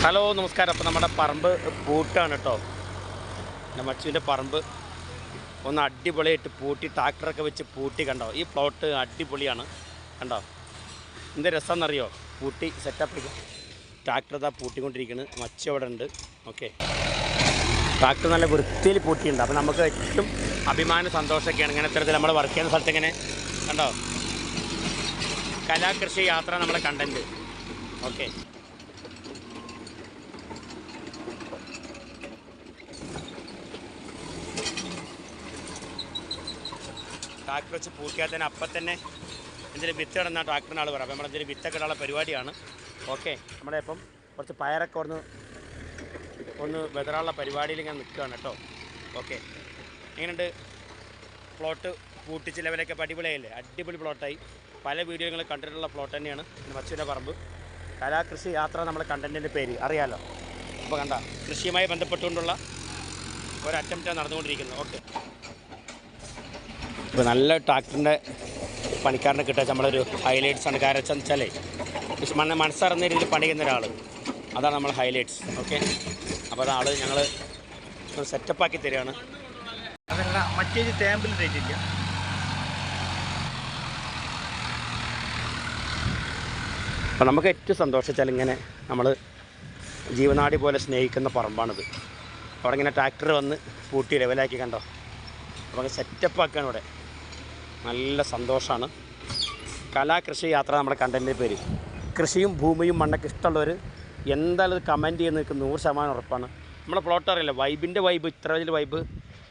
Hello നമസ്കാരം. അപ്പോൾ നമ്മുടെ പറമ്പ് പൂട്ടാണ് കേട്ടോ. നമ്മുടെ മച്ചുവിൻ്റെ പറമ്പ് ഒന്ന് അടിപൊളിയായിട്ട് പൂട്ടി ട്രാക്ടറൊക്കെ വെച്ച് പൂട്ടി. കണ്ടോ, ഈ പ്ലോട്ട് അടിപൊളിയാണ്. കണ്ടോ എന്ത് രസമെന്നറിയോ? പൂട്ടി സെറ്റപ്പ് ട്രാക്ടർ ഇതാ പൂട്ടിക്കൊണ്ടിരിക്കുന്നത്. മച്ചു അവിടെ ഉണ്ട്. ഓക്കെ, ട്രാക്ടർ നല്ല വൃത്തിയിൽ പൂട്ടിയിട്ടുണ്ട്. അപ്പോൾ നമുക്ക് ഏറ്റവും അഭിമാന സന്തോഷമൊക്കെയാണ് ഇങ്ങനെ ഇത്തരത്തിൽ നമ്മൾ വർക്ക് ചെയ്യുന്ന സ്ഥലത്ത്. ഇങ്ങനെ കണ്ടോ, കലാകൃഷി യാത്ര നമ്മുടെ കണ്ടൻറ്റ്. ഓക്കെ, ട്രാക്ടർ വെച്ച് പൂട്ടിയാൽ തന്നെ അപ്പം തന്നെ എന്തെങ്കിലും വിത്ത് ഇടുന്ന ട്രാക്ടറിന് ആൾ പറയാം. അപ്പോൾ നമ്മളെന്തെങ്കിലും വിത്തൊക്കെ ഇടാനുള്ള പരിപാടിയാണ്. ഓക്കെ, നമ്മളിപ്പം കുറച്ച് പയറൊക്കെ ഒന്ന് വെതറാനുള്ള പരിപാടിയിൽ ഇങ്ങനെ നിൽക്കുകയാണ് കേട്ടോ. ഓക്കെ, എങ്ങനെയുണ്ട് പ്ലോട്ട്? പൂട്ടിച്ച് ലെവലൊക്കെ അടിപൊളിയായില്ലേ? അടിപൊളി പ്ലോട്ടായി. പല വീഡിയോകൾ കണ്ടിട്ടുള്ള പ്ലോട്ട് തന്നെയാണ് മച്ചുവിൻ്റെ പറമ്പ്. കലാകൃഷി യാത്ര നമ്മുടെ കണ്ടൻറ്റിൻ്റെ പേര് അറിയാമല്ലോ. അപ്പോൾ കണ്ട, കൃഷിയുമായി ബന്ധപ്പെട്ടുകൊണ്ടുള്ള ഒരു അറ്റംപ്റ്റാണ് നടന്നുകൊണ്ടിരിക്കുന്നത്. ഓക്കെ, ഇപ്പോൾ നല്ല ട്രാക്ടറിൻ്റെ പണിക്കാരനെ കിട്ടുക നമ്മളൊരു ഹൈലൈറ്റ്സ് ആണ്. കാരണം വെച്ചാലേ മനസ്സറിഞ്ഞ രീതിയിൽ പണി ചെയ്യുന്ന ഒരാൾ, അതാണ് നമ്മൾ ഹൈലൈറ്റ്സ്. ഓക്കെ, അപ്പോൾ അതാൾ ഞങ്ങൾ ഒരു സെറ്റപ്പാക്കി തരികയാണ്. അതല്ല, മറ്റേത് ടാമ്പിൽ റേറ്റില്ല. അപ്പോൾ നമുക്ക് ഏറ്റവും സന്തോഷിച്ചാൽ ഇങ്ങനെ നമ്മൾ ജീവനാടി പോലെ സ്നേഹിക്കുന്ന പറമ്പാണിത്. അവിടെ ഇങ്ങനെ ട്രാക്ടർ വന്ന് പൂട്ടി ലെവലാക്കി. കണ്ടോ, അപ്പോൾ സെറ്റപ്പാക്കുകയാണ് ഇവിടെ. നല്ല സന്തോഷമാണ്. കലാകൃഷി യാത്ര നമ്മുടെ കണ്ടൻറ്റിൻ്റെ പേര്. കൃഷിയും ഭൂമിയും മണ്ണൊക്കെ ഇഷ്ടമുള്ളവർ എന്തായാലും കമൻറ്റ് ചെയ്ത് നിൽക്കും, 100% ഉറപ്പാണ്. നമ്മുടെ പ്ലോട്ട് അറിയില്ല, വൈബിൻ്റെ വൈബ്, ഇത്ര വലിയ വൈബ്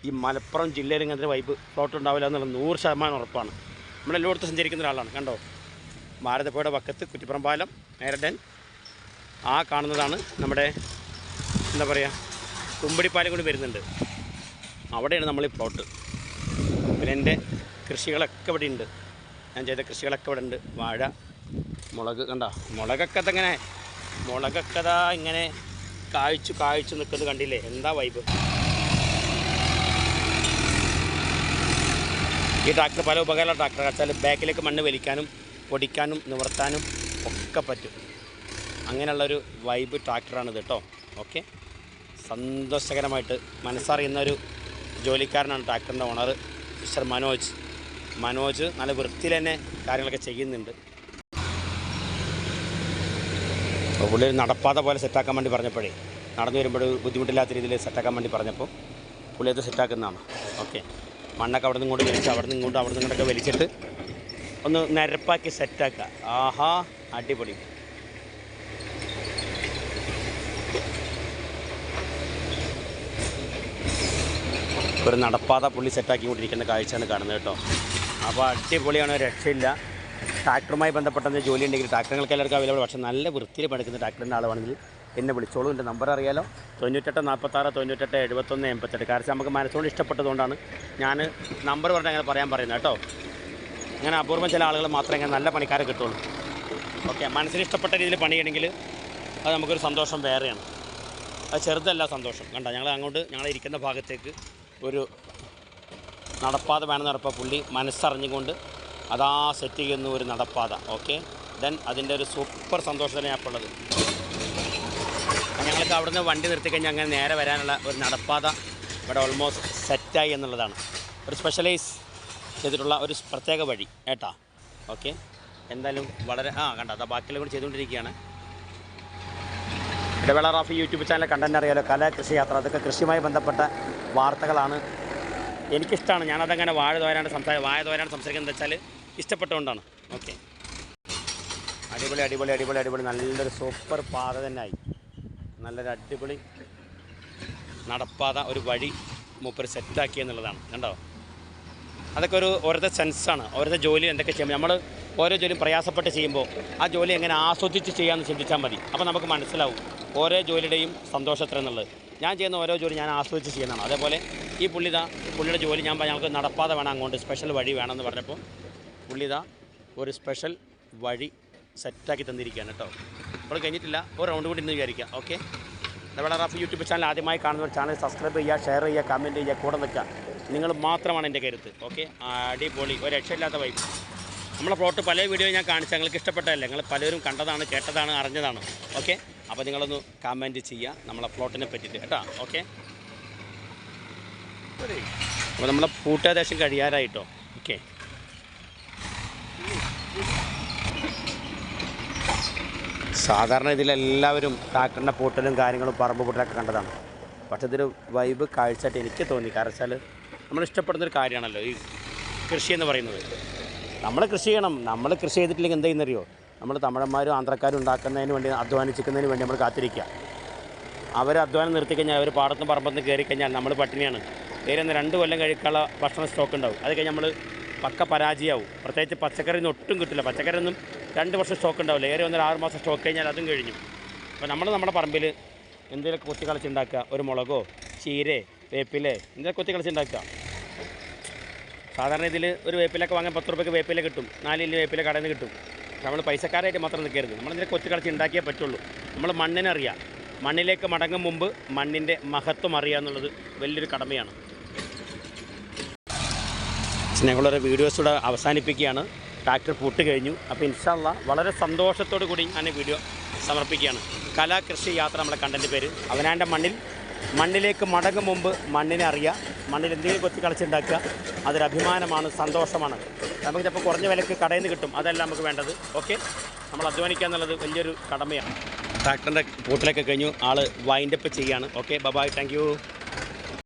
ഈ മലപ്പുറം ജില്ലയിൽ ഇങ്ങനത്തെ വൈബ് പ്ലോട്ട് ഉണ്ടാവില്ല എന്നുള്ള 100% ഉറപ്പാണ്. നമ്മളെല്ലായിടത്തും സഞ്ചരിക്കുന്ന ഒരാളാണ്. കണ്ടോ, ഭാരതപ്പുഴയുടെ പക്കത്ത് കുറ്റിപ്പുറം പാലം നേരടൻ ആ കാണുന്നതാണ് നമ്മുടെ എന്താ പറയുക, കുമ്പടിപ്പാലം കൂടി വരുന്നുണ്ട്. അവിടെയാണ് നമ്മളീ പ്ലോട്ട്. പിന്നെ എൻ്റെ കൃഷികളൊക്കെ ഇവിടെ ഉണ്ട്. ഞാൻ ചെയ്ത കൃഷികളൊക്കെ ഇവിടെ ഉണ്ട്. വാഴ, മുളക്. കണ്ടോ, മുളകൊക്കെ അതങ്ങനെ മുളകൊക്കെ അതാ ഇങ്ങനെ കായ്ച്ചു നിൽക്കുന്നത് കണ്ടില്ലേ? എന്താ വൈബ്! ഈ ട്രാക്ടർ പല ഉപകാരമുള്ള ട്രാക്ടർ. വെച്ചാൽ ബാക്കിലേക്ക് മണ്ണ് വലിക്കാനും പൊടിക്കാനും നിവർത്താനും ഒക്കെ പറ്റും. അങ്ങനെയുള്ളൊരു വൈബ് ട്രാക്ടറാണിത് കേട്ടോ. ഓക്കെ, സന്തോഷകരമായിട്ട് മനസ്സറിയുന്നൊരു ജോലിക്കാരനാണ് ട്രാക്ടറിൻ്റെ ഓണർ മിസ്റ്റർ മനോജ്. നല്ല വൃത്തിയിൽ തന്നെ കാര്യങ്ങളൊക്കെ ചെയ്യുന്നുണ്ട്. അപ്പോൾ പുള്ളി നടപ്പാത പോലെ സെറ്റാക്കാൻ വേണ്ടി പറഞ്ഞപ്പോഴേ, നടന്നു വരുമ്പോൾ ബുദ്ധിമുട്ടില്ലാത്ത രീതിയിൽ സെറ്റാക്കാൻ വേണ്ടി പറഞ്ഞപ്പോൾ പുള്ളി അത് സെറ്റാക്കുന്നതാണ്. ഓക്കെ, മണ്ണൊക്കെ അവിടെ നിന്ന് ഇങ്ങോട്ട് വലിച്ച് അവിടെ നിന്ന് ഇങ്ങോട്ടൊക്കെ വലിച്ചിട്ട് ഒന്ന് നിരപ്പാക്കി സെറ്റാക്കുക. ആഹാ, അടിപൊളി. ഒരു നടപ്പാത പുള്ളി സെറ്റാക്കിക്കൊണ്ടിരിക്കുന്ന കാഴ്ചയാണ് കാണുന്നത് കേട്ടോ. അപ്പോൾ അടിപൊളിയാണ്, രക്ഷയില്ല. ട്രാക്ടറുമായി ബന്ധപ്പെട്ട ജോലി ഉണ്ടെങ്കിൽ ട്രാക്ടറുകൾക്ക് എല്ലാവർക്കും അവൈലബിൾ. പക്ഷേ നല്ല വൃത്തിയിൽ പഠിക്കുന്ന ട്രാക്ടറിൻ്റെ ആളാണെങ്കിൽ എന്നെ വിളിച്ചോളൂ. എൻ്റെ നമ്പർ അറിയാലോ, 9846 98 71 88. കാരണം നമുക്ക് മനസ്സുകൊണ്ട് ഇഷ്ടപ്പെട്ടതുകൊണ്ടാണ് ഞാൻ നമ്പർ പറഞ്ഞാൽ അങ്ങനെ പറയുന്നത് കേട്ടോ. അങ്ങനെ അപൂർവം ചില ആളുകൾ മാത്രമേ ഇങ്ങനെ നല്ല പണിക്കാരെ കിട്ടുള്ളൂ. ഓക്കെ, മനസ്സിന് ഇഷ്ടപ്പെട്ട രീതിയിൽ പണിയണമെങ്കിൽ അത് നമുക്കൊരു സന്തോഷം വേറെയാണ്. അത് ചെറുതല്ല സന്തോഷം. കണ്ടോ, ഞങ്ങൾ ഇരിക്കുന്ന ഭാഗത്തേക്ക് ഒരു നടപ്പാത വേണമെന്ന് പറഞ്ഞപ്പോൾ പുള്ളി മനസ്സറിഞ്ഞുകൊണ്ട് അതാ സെറ്റ് ചെയ്യുന്ന ഒരു നടപ്പാത. ഓക്കെ, ദെൻ അതിൻ്റെ ഒരു സൂപ്പർ സന്തോഷത്തിന് ഞാൻ ഇപ്പോൾ ഉള്ളത്. ഞങ്ങൾക്ക് അവിടുന്ന് വണ്ടി നിർത്തിക്കഴിഞ്ഞാൽ അങ്ങനെ നേരെ വരാനുള്ള ഒരു നടപ്പാത ഇവിടെ ഓൾമോസ്റ്റ് സെറ്റായി എന്നുള്ളതാണ്. ഒരു സ്പെഷ്യലൈസ് ചെയ്തിട്ടുള്ള ഒരു പ്രത്യേക വഴി ഏട്ടാ. ഓക്കെ, എന്തായാലും വളരെ കണ്ട അതാ ബാക്കിയെല്ലാം കൂടി ചെയ്തുകൊണ്ടിരിക്കുകയാണ്. ഇടവേള റാഫി യൂട്യൂബ് ചാനൽ കണ്ടന്റ് അറിയാലോ, കൃഷി യാത്ര. അതൊക്കെ കൃഷിയുമായി ബന്ധപ്പെട്ട വാർത്തകളാണ്. എനിക്കിഷ്ടമാണ്. ഞാനതങ്ങനെ വാഴ തോരാണ്ട് സംസാരിക്കുന്നത് വെച്ചാൽ ഇഷ്ടപ്പെട്ടുകൊണ്ടാണ്. ഓക്കെ, അടിപൊളി നല്ലൊരു സൂപ്പർ പാത തന്നെയായി. നല്ലൊരു അടിപൊളി നടപ്പാത, ഒരു വഴി മൂപ്പർ സെറ്റാക്കി എന്നുള്ളതാണ്. കണ്ടോ, അതൊക്കെ ഓരോരുത്തർ സെൻസാണ്. ഓരോരുത്തർ ജോലി എന്തൊക്കെ ചെയ്യുമ്പോൾ നമ്മൾ ഓരോ ജോലിയും പ്രയാസപ്പെട്ട് ചെയ്യുമ്പോൾ ആ ജോലി എങ്ങനെ ആസ്വദിച്ച് ചെയ്യാമെന്ന് ചിന്തിച്ചാൽ മതി. അപ്പോൾ നമുക്ക് മനസ്സിലാവും ഓരോ ജോലിയുടെയും സന്തോഷം എത്ര എന്നുള്ളത്. ഞാൻ ചെയ്യുന്ന ഓരോ ജോലി ഞാൻ ആസ്വദിച്ച് ചെയ്യുന്നതാണ്. അതേപോലെ ഈ പുള്ളിയുടെ ജോലി ഞങ്ങൾക്ക് നടപ്പാത വേണം, അങ്ങോട്ട് സ്പെഷ്യൽ വഴി വേണമെന്ന് പറഞ്ഞപ്പോൾ പുള്ളിതാ ഒരു സ്പെഷ്യൽ വഴി സെറ്റാക്കി തന്നിരിക്കുകയാണ് കേട്ടോ. ഇപ്പോൾ കഴിഞ്ഞിട്ടില്ല, ഒരു റൗണ്ട് കൂടി ഇന്ന് വിചാരിക്കുക. ഓക്കെ, ഇടവേള റാഫി യൂട്യൂബ് ചാനൽ ആദ്യമായി കാണുന്ന ഒരു ചാനൽ സബ്സ്ക്രൈബ് ചെയ്യുക, ഷെയർ ചെയ്യുക, കമൻറ്റ് ചെയ്യുക, കൂടെ നിൽക്കുക. നിങ്ങൾ മാത്രമാണ് എൻ്റെ കരുത്ത്. ഓക്കെ, അടിപൊളി, ഒരു രക്ഷയില്ലാത്ത വൈബ്. നമ്മളെ പ്ലോട്ട് പല വീഡിയോ ഞാൻ കാണിച്ചാൽ നിങ്ങൾക്ക് ഇഷ്ടപ്പെട്ടതല്ലേ? നിങ്ങൾ പലരും കണ്ടതാണ്, കേട്ടതാണ്, അറിഞ്ഞതാണ്. ഓക്കെ. അപ്പോൾ നിങ്ങളൊന്ന് കമൻറ്റ് ചെയ്യുക നമ്മളെ പ്ലോട്ടിനെ പറ്റിയിട്ട് കേട്ടോ. ഓക്കെ, അപ്പോൾ നമ്മളെ പൂട്ടേകദേശം കഴിയാറായിട്ടോ. ഓക്കെ, സാധാരണ ഇതിലെല്ലാവരും ട്രാക്ടറിൻ്റെ പൂട്ടലും കാര്യങ്ങളും പറമ്പ് പൂട്ടലൊക്കെ കണ്ടതാണ്. പക്ഷേ ഇതൊരു വൈബ് കാഴ്ചയായിട്ട് എനിക്ക് തോന്നി. കാരണം വെച്ചാൽ നമ്മൾ ഇഷ്ടപ്പെടുന്നൊരു കാര്യമാണല്ലോ ഈ കൃഷി എന്ന് പറയുന്നത്. നമ്മൾ കൃഷി ചെയ്യണം. നമ്മൾ കൃഷി ചെയ്തിട്ടില്ലെങ്കിൽ എന്താ ചെയ്യുന്നറിയോ, നമ്മൾ തമിഴന്മാരും ആന്ധ്രക്കാരും ഉണ്ടാക്കുന്നതിന് വേണ്ടി അധ്വാനിച്ചിരിക്കുന്നതിന് വേണ്ടി നമ്മൾ കാത്തിരിക്കുക. അവർ അധ്വാനം നിർത്തിക്കഴിഞ്ഞാൽ അവർ പാടത്തും പറമ്പത്തും കയറിക്കഴിഞ്ഞാൽ നമ്മൾ പട്ടിണിയാണ്. നേരെ 2 കൊല്ലം കഴിക്കാനുള്ള ഭക്ഷണ സ്റ്റോക്ക് ഉണ്ടാവും. അത് കഴിഞ്ഞ് നമ്മൾ പക്ക പരാജയമാവും. പ്രത്യേകിച്ച് പച്ചക്കറിയൊന്നും ഒട്ടും കിട്ടില്ല. പച്ചക്കറിയൊന്നും 2 വർഷം സ്റ്റോക്ക് ഉണ്ടാവില്ല. ഏറെ 6 മാസം സ്റ്റോക്ക് കഴിഞ്ഞാൽ അതും കഴിഞ്ഞു. അപ്പോൾ നമ്മൾ നമ്മുടെ പറമ്പിൽ എന്തെങ്കിലുമൊക്കെ കൊത്തി കളിച്ചുണ്ടാക്കുക. ഒരു മുളകോ ചീരേ വേപ്പിലേ എന്തെങ്കിലും കൊത്തി കളിച്ചുണ്ടാക്കുക. സാധാരണ ഇതിൽ ഒരു വേപ്പിലൊക്കെ വാങ്ങാൻ 10 രൂപയ്ക്ക് വേപ്പില കിട്ടും. 4 ഇല്ല വേപ്പില കടയിൽ നിന്ന് കിട്ടും. നമ്മൾ പൈസക്കാരായിട്ട് മാത്രം നിൽക്കരുത്. നമ്മളിതിനെ കൊത്തി കളിച്ച് ഉണ്ടാക്കിയേ പറ്റുള്ളൂ. നമ്മൾ മണ്ണിനറിയാം. മണ്ണിലേക്ക് മടങ്ങും മുമ്പ് മണ്ണിൻ്റെ മഹത്വം അറിയുക എന്നുള്ളത് വലിയൊരു കടമയാണ്. ഞങ്ങളൊരു വീഡിയോസൂടെ അവസാനിപ്പിക്കുകയാണ്. ട്രാക്ടർ പൂട്ട് കഴിഞ്ഞു. അപ്പോൾ ഇൻഷാ അല്ലാഹ് വളരെ സന്തോഷത്തോടു കൂടി ഞാൻ വീഡിയോ സമർപ്പിക്കുകയാണ്. കലാകൃഷി യാത്ര നമ്മളെ കണ്ടൻ്റെ പേര്. അവനാൻ്റെ മണ്ണിലേക്ക് മടങ്ങും മുമ്പ് മണ്ണിനെ അറിയുക. മണ്ണിൽ എന്തെങ്കിലും കൊത്തി കളിച്ചുണ്ടാക്കുക. അതൊരു അഭിമാനമാണ്, സന്തോഷമാണ്. നമുക്ക് ചിലപ്പോൾ കുറഞ്ഞ വിലക്ക് കടയിൽ നിന്ന് കിട്ടും. അതല്ല നമുക്ക് വേണ്ടത്. ഓക്കെ, നമ്മൾ അധ്വാനിക്കുക എന്നുള്ളത് വലിയൊരു കടമയാണ്. ട്രാക്ടറിൻ്റെ പൂട്ടിലൊക്കെ കഴിഞ്ഞു. ആൾ വൈൻഡപ്പ് ചെയ്യുകയാണ്. Okay, bye, thank U.